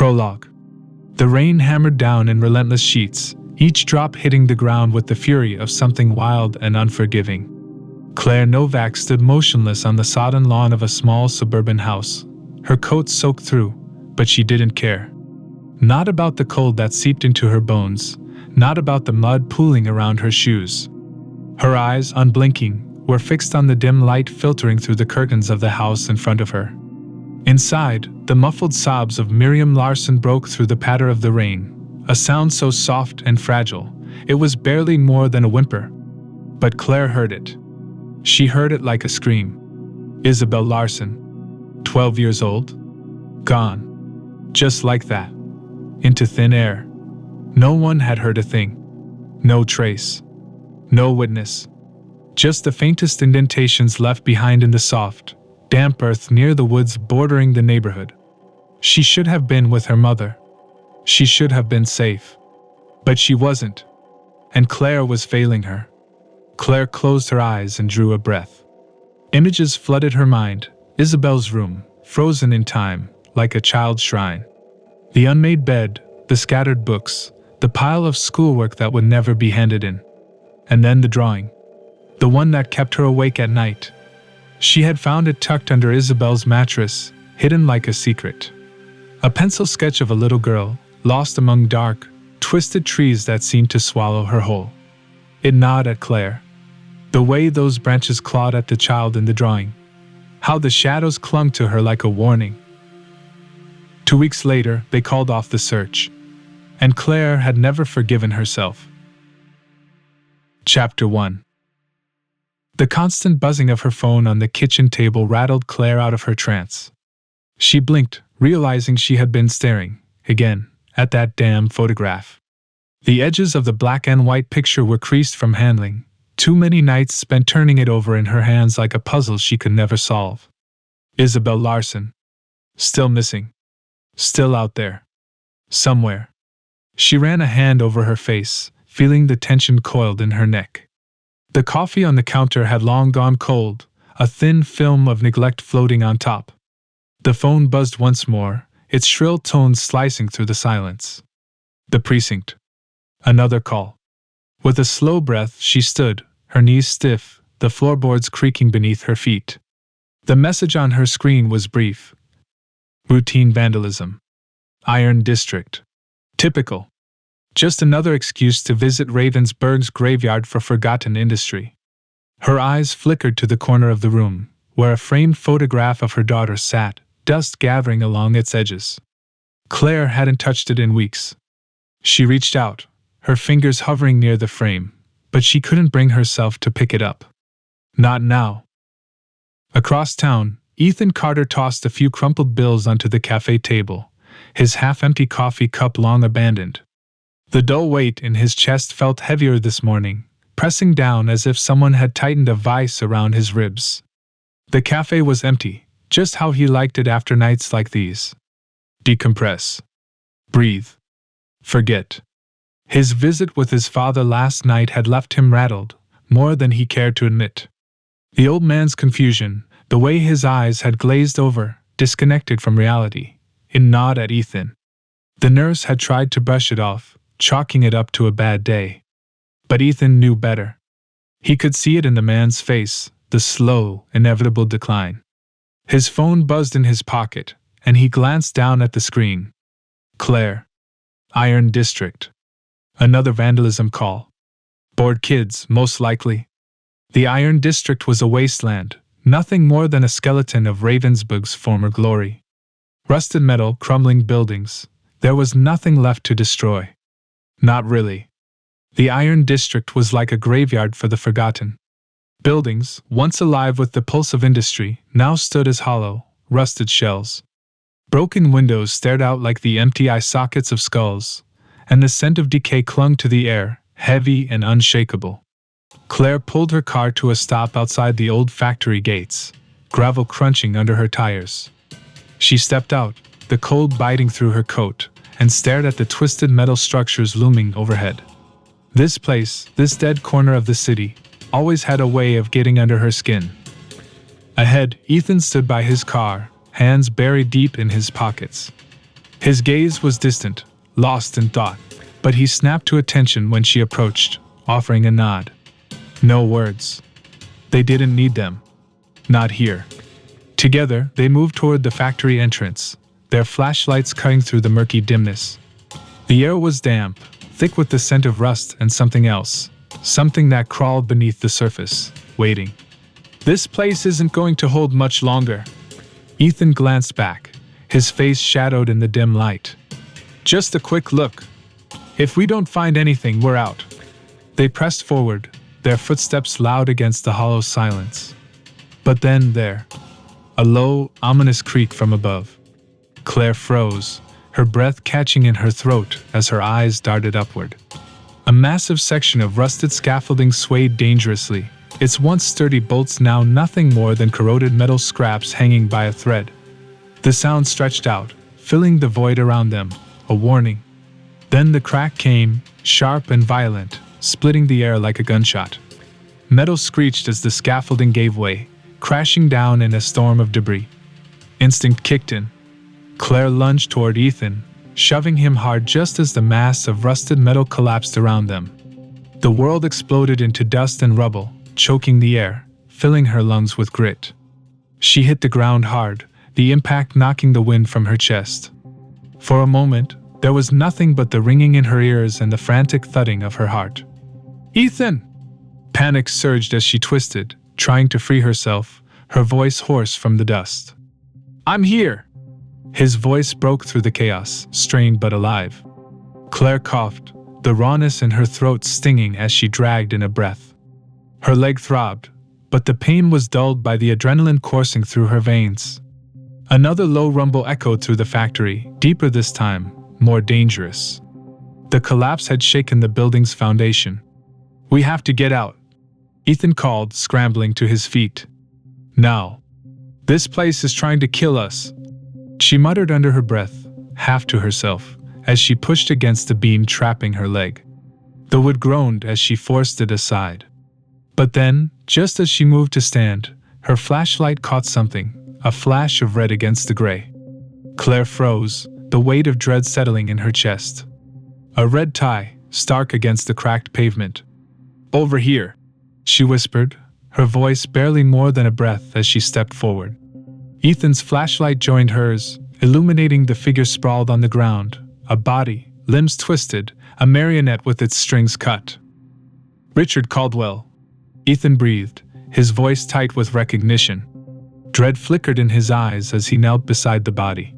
Prologue. The rain hammered down in relentless sheets, each drop hitting the ground with the fury of something wild and unforgiving. Claire Novak stood motionless on the sodden lawn of a small suburban house, her coat soaked through, but she didn't care. Not about the cold that seeped into her bones, not about the mud pooling around her shoes. Her eyes, unblinking, were fixed on the dim light filtering through the curtains of the house in front of her. Inside, the muffled sobs of Miriam Larson broke through the patter of the rain, a sound so soft and fragile, it was barely more than a whimper. But Claire heard it. She heard it like a scream. Isabel Larson, 12 years old? Gone. Just like that. Into thin air. No one had heard a thing. No trace. No witness. Just the faintest indentations left behind in the soft, damp earth near the woods bordering the neighborhood. She should have been with her mother. She should have been safe. But she wasn't. And Claire was failing her. Claire closed her eyes and drew a breath. Images flooded her mind. Isabel's room, frozen in time, like a child's shrine. The unmade bed, the scattered books, the pile of schoolwork that would never be handed in. And then the drawing. The one that kept her awake at night. She had found it tucked under Isabel's mattress, hidden like a secret. A pencil sketch of a little girl, lost among dark, twisted trees that seemed to swallow her whole. It gnawed at Claire. The way those branches clawed at the child in the drawing. How the shadows clung to her like a warning. 2 weeks later, they called off the search. And Claire had never forgiven herself. Chapter 1. The constant buzzing of her phone on the kitchen table rattled Claire out of her trance. She blinked, realizing she had been staring, again, at that damn photograph. The edges of the black and white picture were creased from handling, too many nights spent turning it over in her hands like a puzzle she could never solve. Isabel Larson. Still missing. Still out there. Somewhere. She ran a hand over her face, feeling the tension coiled in her neck. The coffee on the counter had long gone cold, a thin film of neglect floating on top. The phone buzzed once more, its shrill tones slicing through the silence. The precinct. Another call. With a slow breath, she stood, her knees stiff, the floorboards creaking beneath her feet. The message on her screen was brief. Routine vandalism. Iron District. Typical. Just another excuse to visit Ravensburg's graveyard for forgotten industry. Her eyes flickered to the corner of the room, where a framed photograph of her daughter sat, dust gathering along its edges. Claire hadn't touched it in weeks. She reached out, her fingers hovering near the frame, but she couldn't bring herself to pick it up. Not now. Across town, Ethan Carter tossed a few crumpled bills onto the cafe table, his half-empty coffee cup long abandoned. The dull weight in his chest felt heavier this morning, pressing down as if someone had tightened a vice around his ribs. The cafe was empty, just how he liked it after nights like these. Decompress. Breathe. Forget. His visit with his father last night had left him rattled, more than he cared to admit. The old man's confusion, the way his eyes had glazed over, disconnected from reality, it gnawed at Ethan. The nurse had tried to brush it off, chalking it up to a bad day. But Ethan knew better. He could see it in the man's face, the slow, inevitable decline. His phone buzzed in his pocket, and he glanced down at the screen. Claire. Iron District. Another vandalism call. Bored kids, most likely. The Iron District was a wasteland, nothing more than a skeleton of Ravensburg's former glory. Rusted metal, crumbling buildings. There was nothing left to destroy. Not really. The Iron District was like a graveyard for the forgotten. Buildings, once alive with the pulse of industry, now stood as hollow, rusted shells. Broken windows stared out like the empty eye sockets of skulls, and the scent of decay clung to the air, heavy and unshakable. Claire pulled her car to a stop outside the old factory gates, gravel crunching under her tires. She stepped out, the cold biting through her coat, and stared at the twisted metal structures looming overhead. This place, this dead corner of the city, always had a way of getting under her skin. Ahead, Ethan stood by his car, hands buried deep in his pockets. His gaze was distant, lost in thought, but he snapped to attention when she approached, offering a nod. No words. They didn't need them. Not here. Together, they moved toward the factory entrance, their flashlights cutting through the murky dimness. The air was damp, thick with the scent of rust and something else, something that crawled beneath the surface, waiting. This place isn't going to hold much longer. Ethan glanced back, his face shadowed in the dim light. Just a quick look. If we don't find anything, we're out. They pressed forward, their footsteps loud against the hollow silence. But then there, a low, ominous creak from above. Claire froze, her breath catching in her throat as her eyes darted upward. A massive section of rusted scaffolding swayed dangerously, its once sturdy bolts now nothing more than corroded metal scraps hanging by a thread. The sound stretched out, filling the void around them, a warning. Then the crack came, sharp and violent, splitting the air like a gunshot. Metal screeched as the scaffolding gave way, crashing down in a storm of debris. Instinct kicked in. Claire lunged toward Ethan, shoving him hard just as the mass of rusted metal collapsed around them. The world exploded into dust and rubble, choking the air, filling her lungs with grit. She hit the ground hard, the impact knocking the wind from her chest. For a moment, there was nothing but the ringing in her ears and the frantic thudding of her heart. "Ethan!" Panic surged as she twisted, trying to free herself, her voice hoarse from the dust. "I'm here!" His voice broke through the chaos, strained but alive. Claire coughed, the rawness in her throat stinging as she dragged in a breath. Her leg throbbed, but the pain was dulled by the adrenaline coursing through her veins. Another low rumble echoed through the factory, deeper this time, more dangerous. The collapse had shaken the building's foundation. "We have to get out," Ethan called, scrambling to his feet. "Now. This place is trying to kill us," she muttered under her breath, half to herself, as she pushed against the beam trapping her leg. The wood groaned as she forced it aside. But then, just as she moved to stand, her flashlight caught something, a flash of red against the gray. Claire froze, the weight of dread settling in her chest. A red tie, stark against the cracked pavement. "Over here," she whispered, her voice barely more than a breath as she stepped forward. Ethan's flashlight joined hers, illuminating the figure sprawled on the ground, a body, limbs twisted, a marionette with its strings cut. "Richard Caldwell," Ethan breathed, his voice tight with recognition. Dread flickered in his eyes as he knelt beside the body.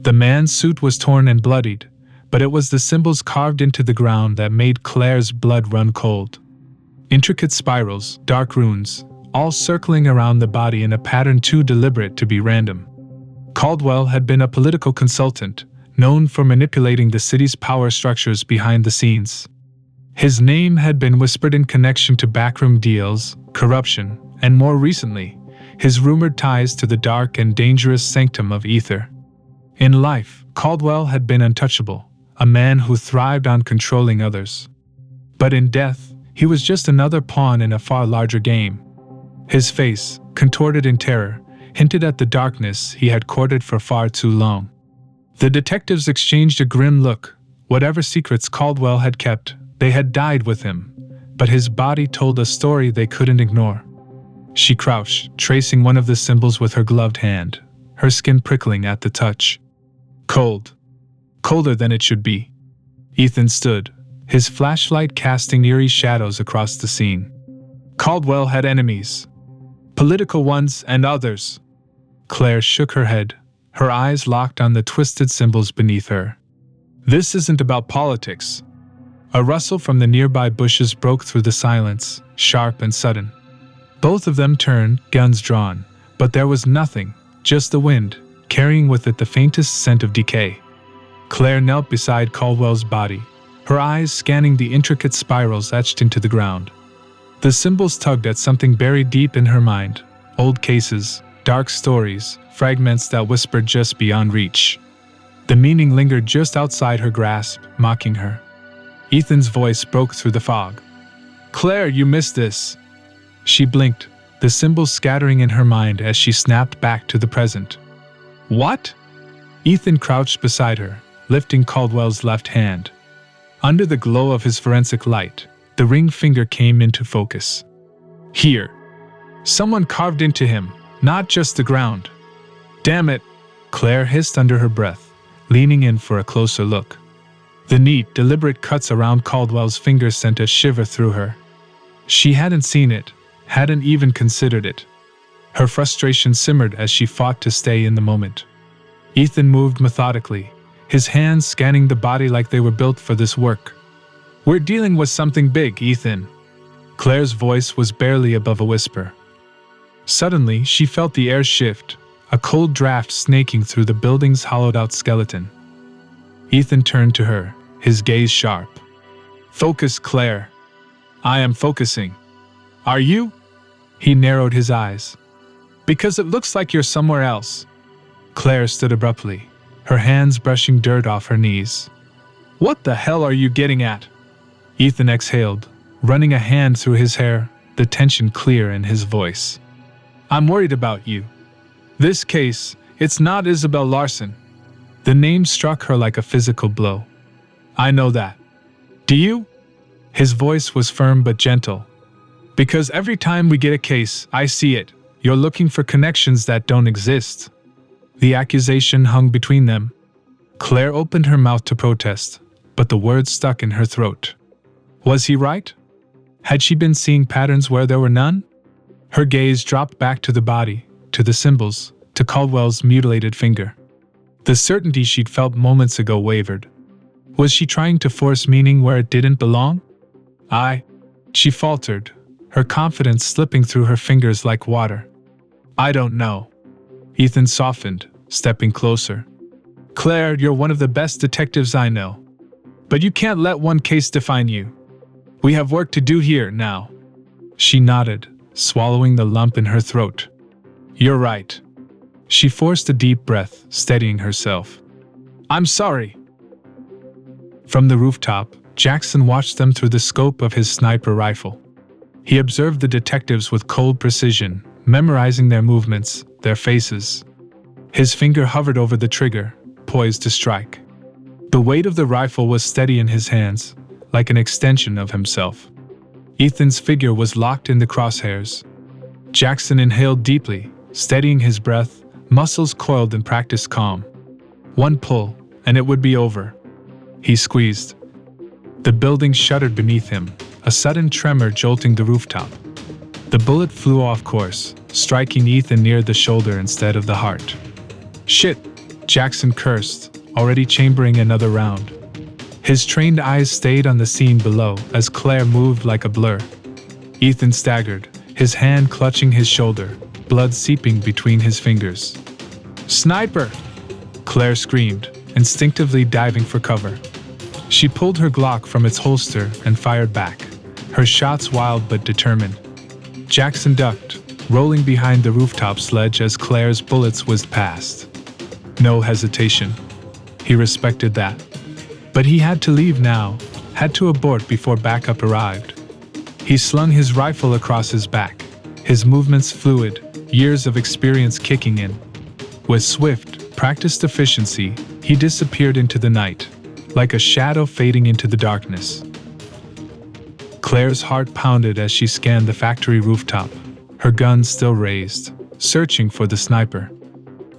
The man's suit was torn and bloodied, but it was the symbols carved into the ground that made Claire's blood run cold. Intricate spirals, dark runes, all circling around the body in a pattern too deliberate to be random. Caldwell had been a political consultant, known for manipulating the city's power structures behind the scenes. His name had been whispered in connection to backroom deals, corruption, and more recently, his rumored ties to the dark and dangerous sanctum of ether. In life, Caldwell had been untouchable, a man who thrived on controlling others. But in death, he was just another pawn in a far larger game. His face, contorted in terror, hinted at the darkness he had courted for far too long. The detectives exchanged a grim look. Whatever secrets Caldwell had kept, they had died with him, but his body told a story they couldn't ignore. She crouched, tracing one of the symbols with her gloved hand, her skin prickling at the touch. Cold. Colder than it should be. Ethan stood, his flashlight casting eerie shadows across the scene. Caldwell had enemies. Political ones and others. Claire shook her head, her eyes locked on the twisted symbols beneath her. "This isn't about politics." A rustle from the nearby bushes broke through the silence, sharp and sudden. Both of them turned, guns drawn, but there was nothing, just the wind, carrying with it the faintest scent of decay. Claire knelt beside Caldwell's body, her eyes scanning the intricate spirals etched into the ground. The symbols tugged at something buried deep in her mind, old cases, dark stories, fragments that whispered just beyond reach. The meaning lingered just outside her grasp, mocking her. Ethan's voice broke through the fog. "Claire, you missed this." She blinked, the symbols scattering in her mind as she snapped back to the present. "What?" Ethan crouched beside her, lifting Caldwell's left hand. Under the glow of his forensic light, the ring finger came into focus. Here. Someone carved into him, not just the ground. Damn it, Claire hissed under her breath, leaning in for a closer look. The neat, deliberate cuts around Caldwell's fingers sent a shiver through her. She hadn't seen it, hadn't even considered it. Her frustration simmered as she fought to stay in the moment. Ethan moved methodically, his hands scanning the body like they were built for this work. We're dealing with something big, Ethan. Claire's voice was barely above a whisper. Suddenly, she felt the air shift, a cold draft snaking through the building's hollowed-out skeleton. Ethan turned to her, his gaze sharp. Focus, Claire. I am focusing. Are you? He narrowed his eyes. Because it looks like you're somewhere else. Claire stood abruptly, her hands brushing dirt off her knees. What the hell are you getting at? Ethan exhaled, running a hand through his hair, the tension clear in his voice. I'm worried about you. This case, it's not Isabel Larson. The name struck her like a physical blow. I know that. Do you? His voice was firm but gentle. Because every time we get a case, I see it. You're looking for connections that don't exist. The accusation hung between them. Claire opened her mouth to protest, but the words stuck in her throat. Was he right? Had she been seeing patterns where there were none? Her gaze dropped back to the body, to the symbols, to Caldwell's mutilated finger. The certainty she'd felt moments ago wavered. Was she trying to force meaning where it didn't belong? She faltered, her confidence slipping through her fingers like water. I don't know. Ethan softened, stepping closer. Claire, you're one of the best detectives I know. But you can't let one case define you. We have work to do here now. She nodded, swallowing the lump in her throat. You're right. She forced a deep breath, steadying herself. I'm sorry. From the rooftop, Jackson watched them through the scope of his sniper rifle. He observed the detectives with cold precision, memorizing their movements, their faces. His finger hovered over the trigger, poised to strike. The weight of the rifle was steady in his hands, like an extension of himself. Ethan's figure was locked in the crosshairs. Jackson inhaled deeply, steadying his breath, muscles coiled in practiced calm. One pull, and it would be over. He squeezed. The building shuddered beneath him, a sudden tremor jolting the rooftop. The bullet flew off course, striking Ethan near the shoulder instead of the heart. Shit, Jackson cursed, already chambering another round. His trained eyes stayed on the scene below as Claire moved like a blur. Ethan staggered, his hand clutching his shoulder, blood seeping between his fingers. Sniper! Claire screamed, instinctively diving for cover. She pulled her Glock from its holster and fired back, her shots wild but determined. Jackson ducked, rolling behind the rooftop sledge as Claire's bullets whizzed past. No hesitation. He respected that. But he had to leave now, had to abort before backup arrived. He slung his rifle across his back, his movements fluid, years of experience kicking in. With swift, practiced efficiency, he disappeared into the night, like a shadow fading into the darkness. Claire's heart pounded as she scanned the factory rooftop, her gun still raised, searching for the sniper.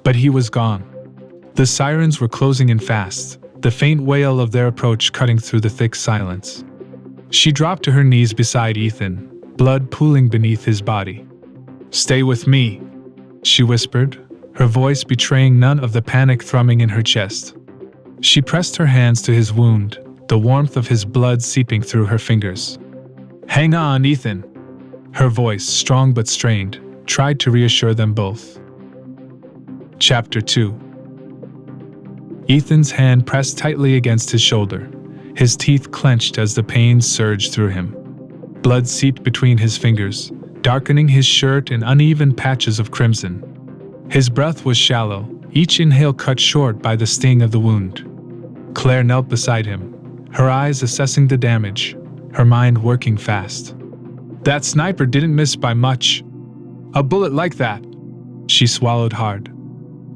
But he was gone. The sirens were closing in fast, the faint wail of their approach cutting through the thick silence. She dropped to her knees beside Ethan, blood pooling beneath his body. Stay with me, she whispered, her voice betraying none of the panic thrumming in her chest. She pressed her hands to his wound, the warmth of his blood seeping through her fingers. Hang on, Ethan. Her voice, strong but strained, tried to reassure them both. Chapter 2. Ethan's hand pressed tightly against his shoulder, his teeth clenched as the pain surged through him. Blood seeped between his fingers, darkening his shirt in uneven patches of crimson. His breath was shallow, each inhale cut short by the sting of the wound. Claire knelt beside him, her eyes assessing the damage, her mind working fast. That sniper didn't miss by much. A bullet like that. She swallowed hard.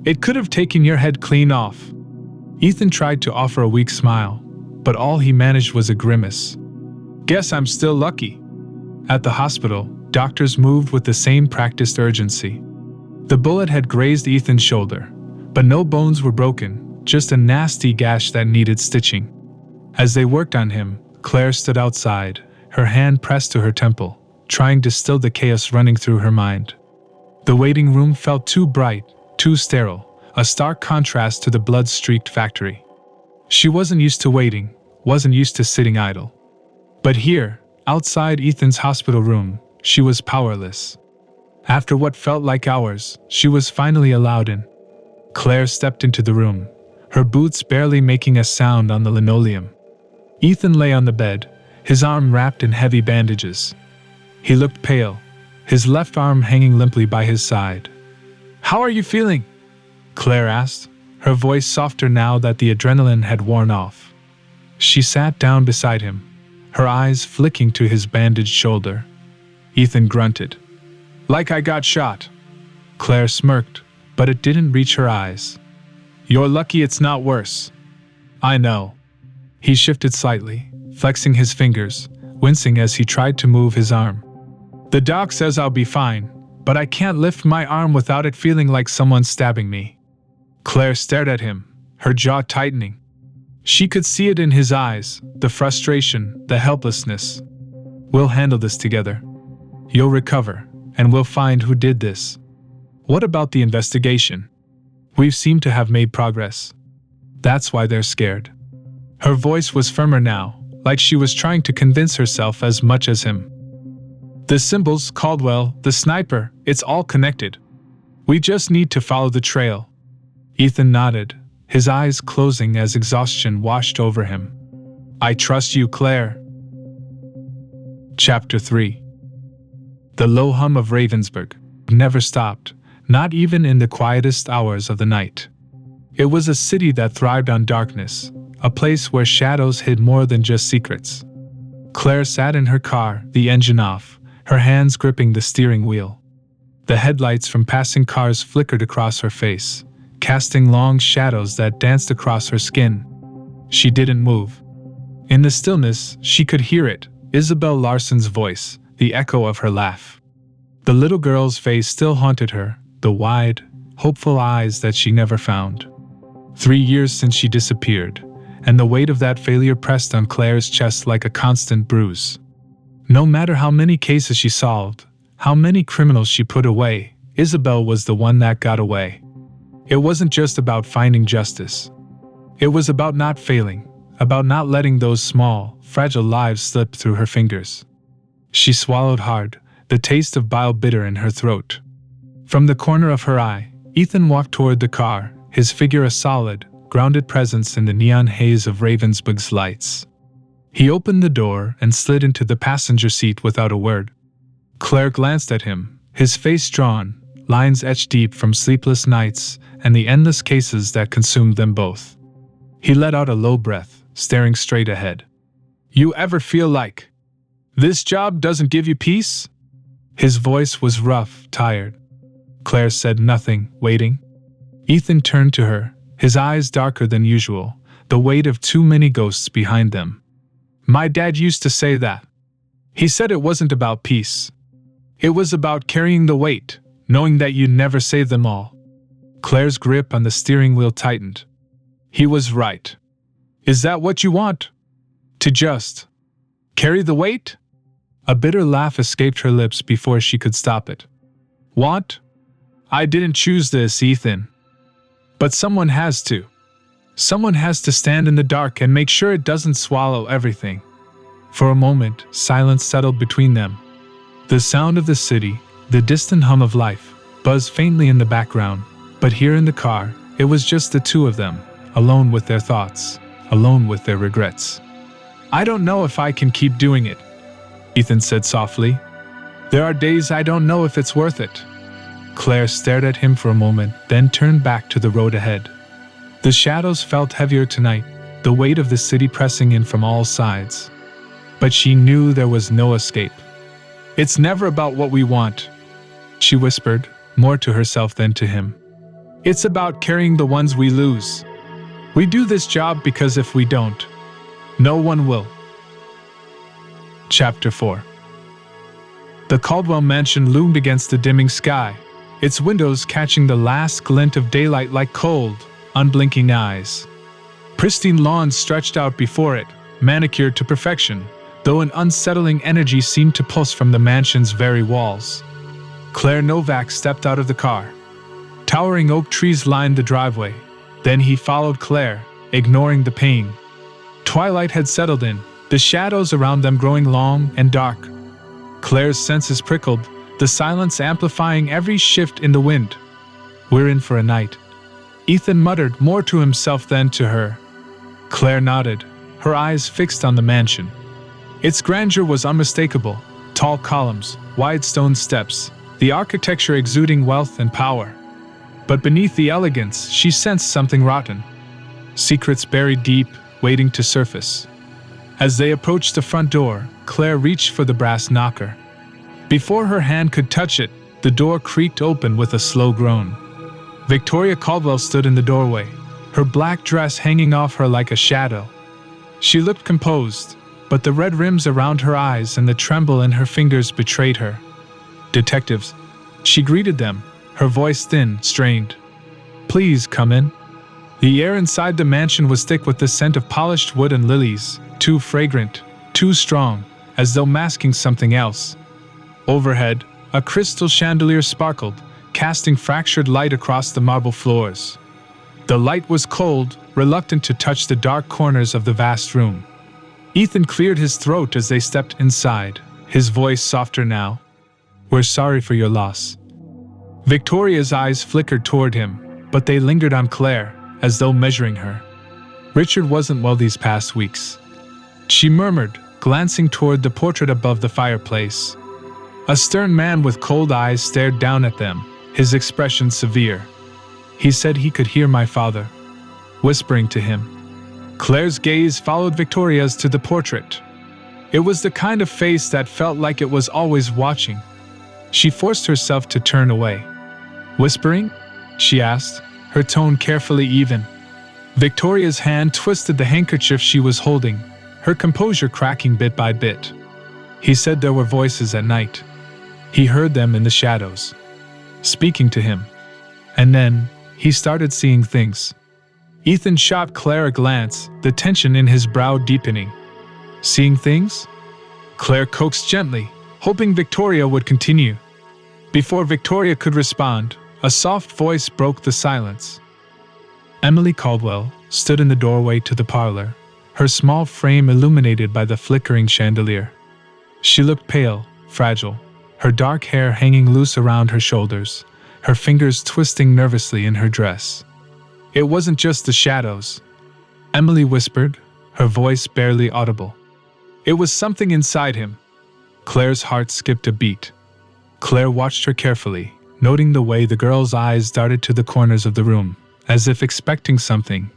It could have taken your head clean off." Ethan tried to offer a weak smile, but all he managed was a grimace. "Guess I'm still lucky." At the hospital, doctors moved with the same practiced urgency. The bullet had grazed Ethan's shoulder, but no bones were broken, just a nasty gash that needed stitching. As they worked on him, Claire stood outside, her hand pressed to her temple, trying to still the chaos running through her mind. The waiting room felt too bright, too sterile, a stark contrast to the blood-streaked factory. She wasn't used to waiting, wasn't used to sitting idle. But here, outside Ethan's hospital room, she was powerless. After what felt like hours, she was finally allowed in. Claire stepped into the room, her boots barely making a sound on the linoleum. Ethan lay on the bed, his arm wrapped in heavy bandages. He looked pale, his left arm hanging limply by his side. "How are you feeling?" Claire asked, her voice softer now that the adrenaline had worn off. She sat down beside him, her eyes flicking to his bandaged shoulder. Ethan grunted. "Like I got shot." Claire smirked, but it didn't reach her eyes. "You're lucky it's not worse." "I know." He shifted slightly, flexing his fingers, wincing as he tried to move his arm. "The doc says I'll be fine, but I can't lift my arm without it feeling like someone's stabbing me." Claire stared at him, her jaw tightening. She could see it in his eyes, the frustration, the helplessness. "We'll handle this together. You'll recover, and we'll find who did this." "What about the investigation? We've seemed to have made progress." "That's why they're scared." Her voice was firmer now, like she was trying to convince herself as much as him. "The symbols, Caldwell, the sniper, it's all connected. We just need to follow the trail." Ethan nodded, his eyes closing as exhaustion washed over him. "I trust you, Claire." Chapter 3. The low hum of Ravensburg never stopped, not even in the quietest hours of the night. It was a city that thrived on darkness, a place where shadows hid more than just secrets. Claire sat in her car, the engine off, her hands gripping the steering wheel. The headlights from passing cars flickered across her face, casting long shadows that danced across her skin. She didn't move. In the stillness, she could hear it, Isabel Larson's voice, the echo of her laugh. The little girl's face still haunted her, the wide, hopeful eyes that she never found. 3 years since she disappeared, and the weight of that failure pressed on Claire's chest like a constant bruise. No matter how many cases she solved, how many criminals she put away, Isabel was the one that got away. It wasn't just about finding justice. It was about not failing, about not letting those small, fragile lives slip through her fingers. She swallowed hard, the taste of bile bitter in her throat. From the corner of her eye, Ethan walked toward the car, his figure a solid, grounded presence in the neon haze of Ravensburg's lights. He opened the door and slid into the passenger seat without a word. Claire glanced at him, his face drawn, lines etched deep from sleepless nights and the endless cases that consumed them both. He let out a low breath, staring straight ahead. "You ever feel like this job doesn't give you peace?" His voice was rough, tired. Claire said nothing, waiting. Ethan turned to her, his eyes darker than usual, the weight of too many ghosts behind them. "My dad used to say that. He said it wasn't about peace. It was about carrying the weight, knowing that you'd never save them all." Claire's grip on the steering wheel tightened. He was right. "Is that what you want? To just carry the weight?" A bitter laugh escaped her lips before she could stop it. "Want? I didn't choose this, Ethan. But someone has to. Someone has to stand in the dark and make sure it doesn't swallow everything." For a moment, silence settled between them. The sound of the city, the distant hum of life, buzzed faintly in the background, but here in the car, it was just the two of them, alone with their thoughts, alone with their regrets. "I don't know if I can keep doing it," Ethan said softly. "There are days I don't know if it's worth it." Claire stared at him for a moment, then turned back to the road ahead. The shadows felt heavier tonight, the weight of the city pressing in from all sides. But she knew there was no escape. "It's never about what we want," she whispered, more to herself than to him. It's about carrying the ones we lose. We do this job because if we don't, no one will. Chapter 4. The Caldwell mansion loomed against the dimming sky, its windows catching the last glint of daylight like cold, unblinking eyes. Pristine lawns stretched out before it, manicured to perfection, though an unsettling energy seemed to pulse from the mansion's very walls. Claire Novak stepped out of the car. Towering oak trees lined the driveway. Then he followed Claire, ignoring the pain. Twilight had settled in, the shadows around them growing long and dark. Claire's senses prickled, the silence amplifying every shift in the wind. "We're in for a night," Ethan muttered, more to himself than to her. Claire nodded, her eyes fixed on the mansion. Its grandeur was unmistakable, tall columns, wide stone steps, the architecture exuding wealth and power. But beneath the elegance, she sensed something rotten. Secrets buried deep, waiting to surface. As they approached the front door, Claire reached for the brass knocker. Before her hand could touch it, the door creaked open with a slow groan. Victoria Caldwell stood in the doorway, her black dress hanging off her like a shadow. She looked composed, but the red rims around her eyes and the tremble in her fingers betrayed her. "Detectives," she greeted them, her voice thin, strained. "Please come in." The air inside the mansion was thick with the scent of polished wood and lilies, too fragrant, too strong, as though masking something else. Overhead, a crystal chandelier sparkled, casting fractured light across the marble floors. The light was cold, reluctant to touch the dark corners of the vast room. Ethan cleared his throat as they stepped inside, his voice softer now. "We're sorry for your loss." Victoria's eyes flickered toward him, but they lingered on Claire, as though measuring her. "Richard wasn't well these past weeks," she murmured, glancing toward the portrait above the fireplace. A stern man with cold eyes stared down at them, his expression severe. "He said he could hear my father whispering to him." Claire's gaze followed Victoria's to the portrait. It was the kind of face that felt like it was always watching. She forced herself to turn away. "Whispering?" she asked, her tone carefully even. Victoria's hand twisted the handkerchief she was holding, her composure cracking bit by bit. "He said there were voices at night. He heard them in the shadows, speaking to him. And then, he started seeing things." Ethan shot Claire a glance, the tension in his brow deepening. "Seeing things?" Claire coaxed gently, hoping Victoria would continue. Before Victoria could respond, a soft voice broke the silence. Emily Caldwell stood in the doorway to the parlor, her small frame illuminated by the flickering chandelier. She looked pale, fragile, her dark hair hanging loose around her shoulders, her fingers twisting nervously in her dress. "It wasn't just the shadows," Emily whispered, her voice barely audible. "It was something inside him." Claire's heart skipped a beat. Claire watched her carefully, noting the way the girl's eyes darted to the corners of the room, as if expecting something,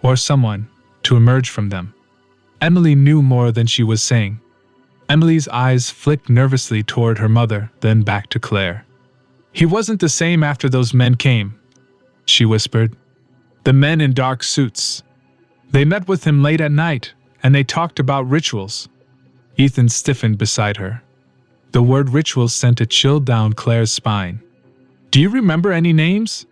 or someone, to emerge from them. Emily knew more than she was saying. Emily's eyes flicked nervously toward her mother, then back to Claire. "He wasn't the same after those men came," she whispered. "The men in dark suits. They met with him late at night, and they talked about rituals." Ethan stiffened beside her. The word rituals sent a chill down Claire's spine. "Do you remember any names?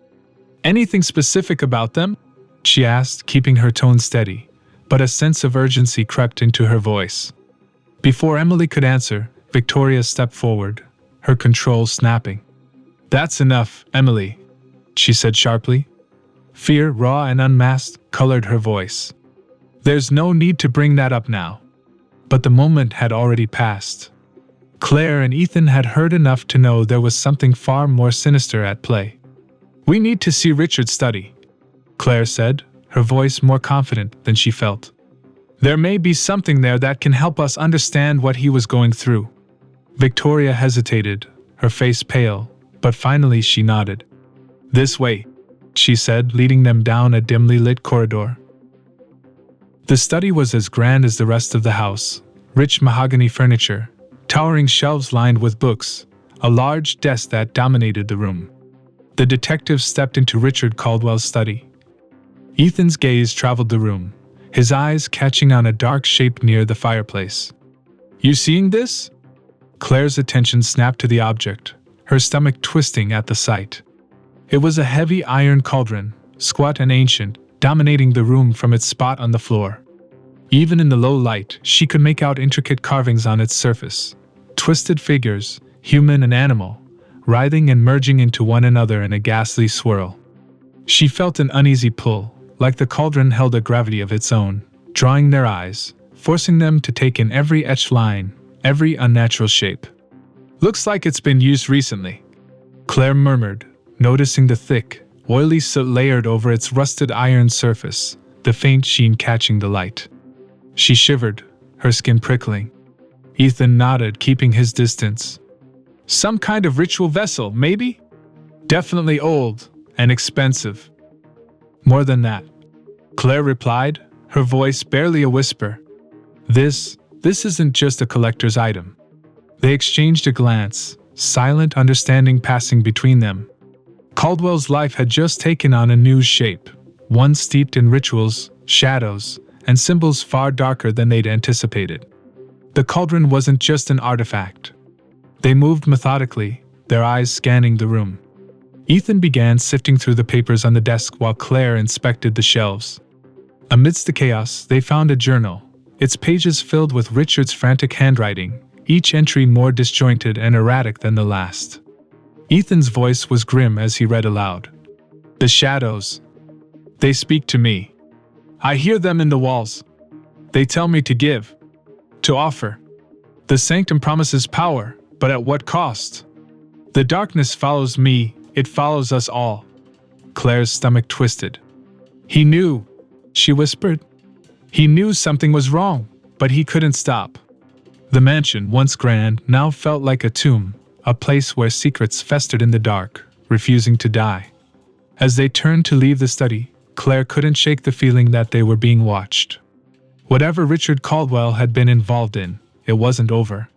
Anything specific about them?" she asked, keeping her tone steady, but a sense of urgency crept into her voice. Before Emily could answer, Victoria stepped forward, her control snapping. "That's enough, Emily," she said sharply. Fear, raw and unmasked, colored her voice. "There's no need to bring that up now." But the moment had already passed. Claire and Ethan had heard enough to know there was something far more sinister at play. "We need to see Richard's study," Claire said, her voice more confident than she felt. "There may be something there that can help us understand what he was going through." Victoria hesitated, her face pale, but finally she nodded. "This way," she said, leading them down a dimly lit corridor. The study was as grand as the rest of the house, rich mahogany furniture, towering shelves lined with books, a large desk that dominated the room. The detective stepped into Richard Caldwell's study. Ethan's gaze traveled the room, his eyes catching on a dark shape near the fireplace. "You seeing this?" Claire's attention snapped to the object, her stomach twisting at the sight. It was a heavy iron cauldron, squat and ancient, dominating the room from its spot on the floor. Even in the low light, she could make out intricate carvings on its surface, twisted figures, human and animal, writhing and merging into one another in a ghastly swirl. She felt an uneasy pull, like the cauldron held a gravity of its own, drawing their eyes, forcing them to take in every etched line, every unnatural shape. "Looks like it's been used recently," Claire murmured, noticing the thick, oily soot layered over its rusted iron surface, the faint sheen catching the light. She shivered, her skin prickling. Ethan nodded, keeping his distance. "Some kind of ritual vessel, maybe? Definitely old and expensive." "More than that," Claire replied, her voice barely a whisper. This isn't just a collector's item." They exchanged a glance, silent understanding passing between them. Caldwell's life had just taken on a new shape, one steeped in rituals, shadows, and symbols far darker than they'd anticipated. The cauldron wasn't just an artifact. They moved methodically, their eyes scanning the room. Ethan began sifting through the papers on the desk while Claire inspected the shelves. Amidst the chaos, they found a journal, its pages filled with Richard's frantic handwriting, each entry more disjointed and erratic than the last. Ethan's voice was grim as he read aloud. "The shadows. They speak to me. I hear them in the walls. They tell me to give, to offer. The sanctum promises power, but at what cost? The darkness follows me, it follows us all." Claire's stomach twisted. "He knew," she whispered. "He knew something was wrong, but he couldn't stop." The mansion, once grand, now felt like a tomb, a place where secrets festered in the dark, refusing to die. As they turned to leave the study, Claire couldn't shake the feeling that they were being watched. Whatever Richard Caldwell had been involved in, it wasn't over.